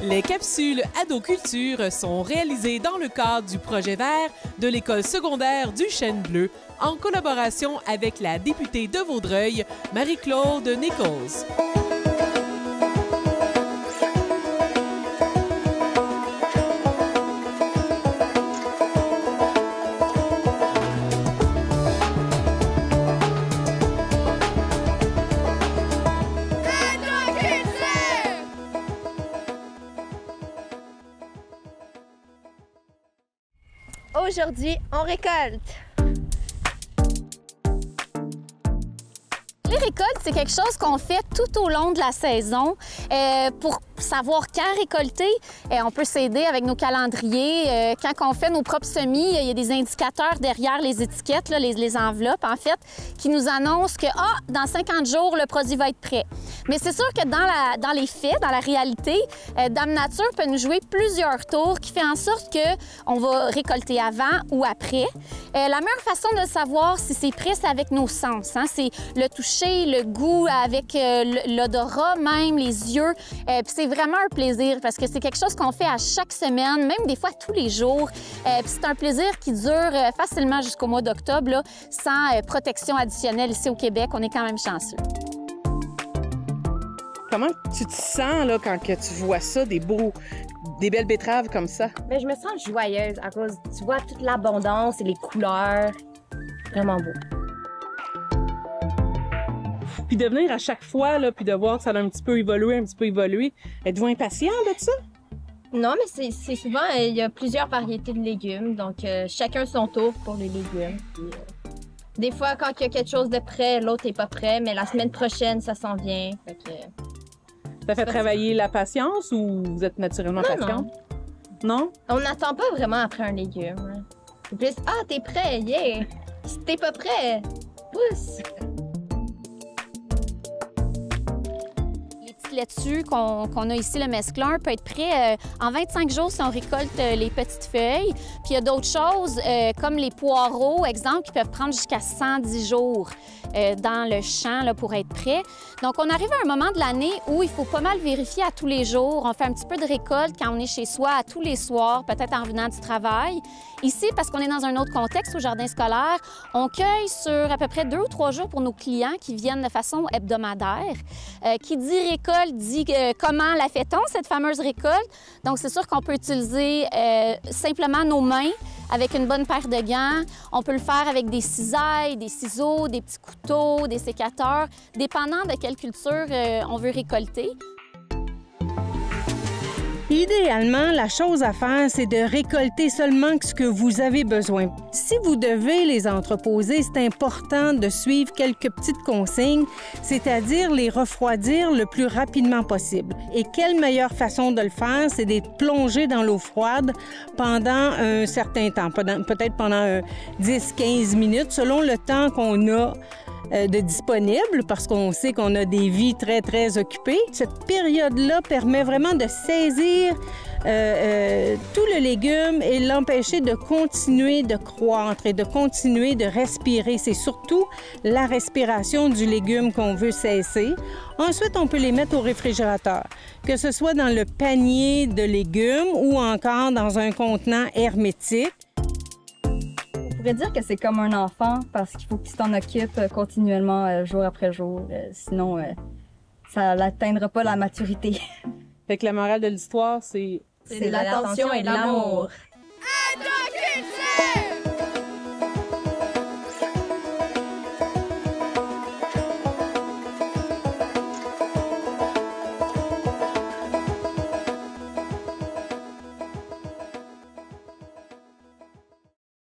Les capsules Ado-Culture sont réalisées dans le cadre du projet vert de l'école secondaire du Chêne Bleu en collaboration avec la députée de Vaudreuil, Marie-Claude Nichols. Aujourd'hui, on récolte. Les récoltes, c'est quelque chose qu'on fait tout au long de la saison pour savoir quand récolter. On peut s'aider avec nos calendriers. Quand on fait nos propres semis, il y a des indicateurs derrière les étiquettes, là, les enveloppes, en fait, qui nous annoncent que dans 50 jours, le produit va être prêt. Mais c'est sûr que dans les faits, dans la réalité, Dame Nature peut nous jouer plusieurs tours qui fait en sorte qu'on va récolter avant ou après. La meilleure façon de savoir si c'est prêt, c'est avec nos sens. Hein? C'est le toucher, le goût, avec l'odorat même, les yeux. Puis c'est vraiment un plaisir parce que c'est quelque chose qu'on fait à chaque semaine, même des fois tous les jours. Puis c'est un plaisir qui dure facilement jusqu'au mois d'octobre, là, sans protection additionnelle ici au Québec. On est quand même chanceux. Comment tu te sens là, quand que tu vois ça, des belles betteraves comme ça? Bien, je me sens joyeuse à cause, tu vois, toute l'abondance et les couleurs. Vraiment beau. Puis de venir à chaque fois, là, puis de voir que ça a un petit peu évolué, êtes-vous impatient de ça? Non, mais c'est souvent, il y a plusieurs variétés de légumes, donc chacun son tour pour les légumes. Puis, des fois, quand il y a quelque chose de prêt, l'autre n'est pas prêt, mais la semaine prochaine, ça s'en vient. Ça fait travailler la patience ou vous êtes naturellement patiente? Non? On n'attend pas vraiment après un légume. C'est plus, t'es prêt, yeah! Si t'es pas prêt, pousse! Les petites laitues qu'on a ici, le mesclun, peut être prêt en 25 jours si on récolte les petites feuilles. Puis il y a d'autres choses, comme les poireaux, exemple, qui peuvent prendre jusqu'à 110 jours dans le champ là, pour être prêts. Donc, on arrive à un moment de l'année où il faut pas mal vérifier à tous les jours. On fait un petit peu de récolte quand on est chez soi, à tous les soirs, peut-être en revenant du travail. Ici, parce qu'on est dans un autre contexte, au jardin scolaire, on cueille sur à peu près 2 ou 3 jours pour nos clients qui viennent de façon hebdomadaire. Qui dit récolte, dit comment la fait-on, cette fameuse récolte. Donc, c'est sûr qu'on peut utiliser simplement nos mains avec une bonne paire de gants. On peut le faire avec des cisailles, des ciseaux, des petits couteaux, des sécateurs, dépendant de quelle culture on veut récolter. Idéalement, la chose à faire, c'est de récolter seulement ce que vous avez besoin. Si vous devez les entreposer, c'est important de suivre quelques petites consignes, c'est-à-dire les refroidir le plus rapidement possible. Et quelle meilleure façon de le faire, c'est d'être plongé dans l'eau froide pendant un certain temps, peut-être pendant 10-15 minutes, selon le temps qu'on a de disponible parce qu'on sait qu'on a des vies très, très occupées. Cette période-là permet vraiment de saisir tout le légume et l'empêcher de continuer de croître et de continuer de respirer. C'est surtout la respiration du légume qu'on veut cesser. Ensuite, on peut les mettre au réfrigérateur, que ce soit dans le panier de légumes ou encore dans un contenant hermétique. Je pourrais dire que c'est comme un enfant parce qu'il faut qu'il s'en occupe continuellement, jour après jour. Sinon, ça n'atteindra pas la maturité. Fait que la morale de l'histoire, c'est C'est l'attention et l'amour.